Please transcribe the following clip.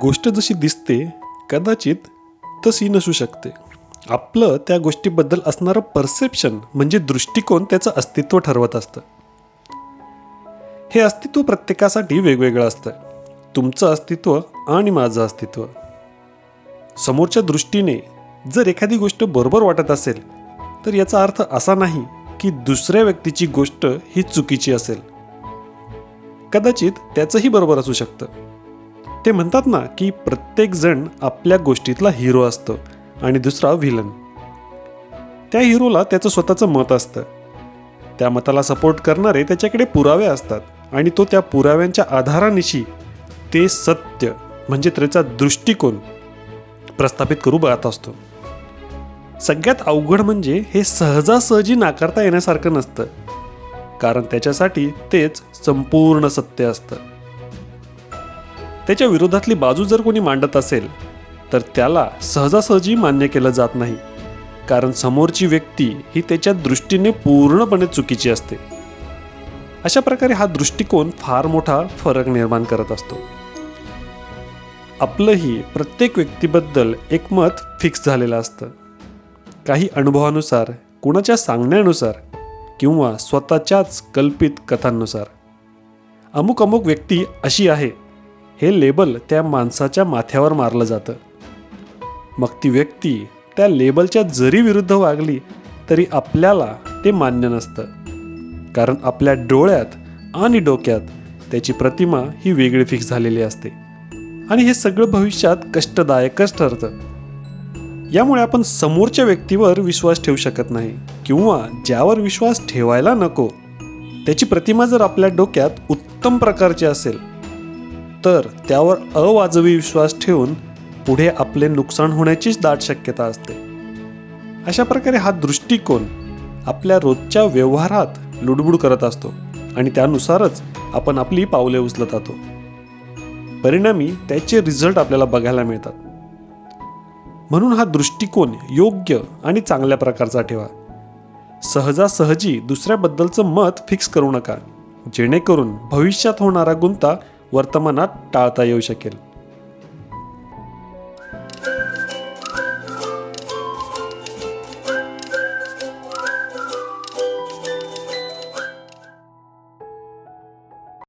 गोष्ट जशी दिसते कदाचित तशी नसू शकते. आपलं त्या गोष्टीबद्दल असणारं परसेप्शन म्हणजे दृष्टिकोन त्याचं अस्तित्व ठरवत असतं. हे अस्तित्व प्रत्येकासाठी वेगवेगळं असतं. तुमचं अस्तित्व आणि माझं अस्तित्व. समोरच्या दृष्टीने जर एखादी गोष्ट बरोबर वाटत असेल तर याचा अर्थ असा नाही की दुसऱ्या व्यक्तीची गोष्ट ही चुकीची असेल. कदाचित त्याचंही बरोबर असू शकतं. ते म्हणतात ना की प्रत्येक जण आपल्या गोष्टीतला हिरो असतो आणि दुसरा व्हिलन. त्या हिरोला त्याचं स्वतःचं मत असतं. त्या मताला सपोर्ट करणारे त्याच्याकडे पुरावे असतात आणि तो त्या पुराव्यांच्या आधारानिशी ते सत्य म्हणजे त्याचा दृष्टिकोन प्रस्थापित करू बघत असतो. सगळ्यात अवघड म्हणजे हे सहजासहजी नाकारता येण्यासारखं नसतं, कारण त्याच्यासाठी तेच संपूर्ण सत्य असतं. त्याच्या विरोधातली बाजू जर कोणी मांडत असेल तर त्याला सहजासहजी मान्य केलं जात नाही, कारण समोरची व्यक्ती ही त्याच्या दृष्टीने पूर्णपणे चुकीची असते. अशा प्रकारे हा दृष्टिकोन फार मोठा फरक निर्माण करत असतो. आपलंही प्रत्येक व्यक्तीबद्दल एक मत फिक्स झालेलं असतं. काही अनुभवानुसार, कुणाच्या सांगण्यानुसार किंवा स्वतःच्याच कल्पित कथांनुसार. अमुक व्यक्ती अशी आहे हे लेबल त्या माणसाच्या माथ्यावर मारलं जातं. मग ती व्यक्ती त्या लेबलच्या जरी विरुद्ध वागली तरी आपल्याला ते मान्य नसतं, कारण आपल्या डोळ्यात आणि डोक्यात त्याची प्रतिमा ही वेगळी फिक्स झालेली असते आणि हे सगळं भविष्यात कष्टदायकच ठरतं. यामुळे आपण समोरच्या व्यक्तीवर विश्वास ठेवू शकत नाही किंवा ज्यावर विश्वास ठेवायला नको त्याची प्रतिमा जर आपल्या डोक्यात उत्तम प्रकारची असेल तर त्यावर अवाजवी विश्वास ठेवून पुढे आपले नुकसान होण्याचीच दाट शक्यता असते. अशा प्रकारे हा दृष्टिकोन आपल्या रोजच्या व्यवहारात लुडबुड करत असतो आणि त्यानुसारच आपण आपली पावले उचलत जातो. परिणामी त्याचे रिझल्ट आपल्याला बघायला मिळतात. म्हणून हा दृष्टिकोन योग्य आणि चांगल्या प्रकारचा ठेवा. सहजासहजी दुसऱ्याबद्दलचं मत फिक्स करू नका, जेणेकरून भविष्यात होणारा गुंता वर्तमानात टाळता येऊ शकेल.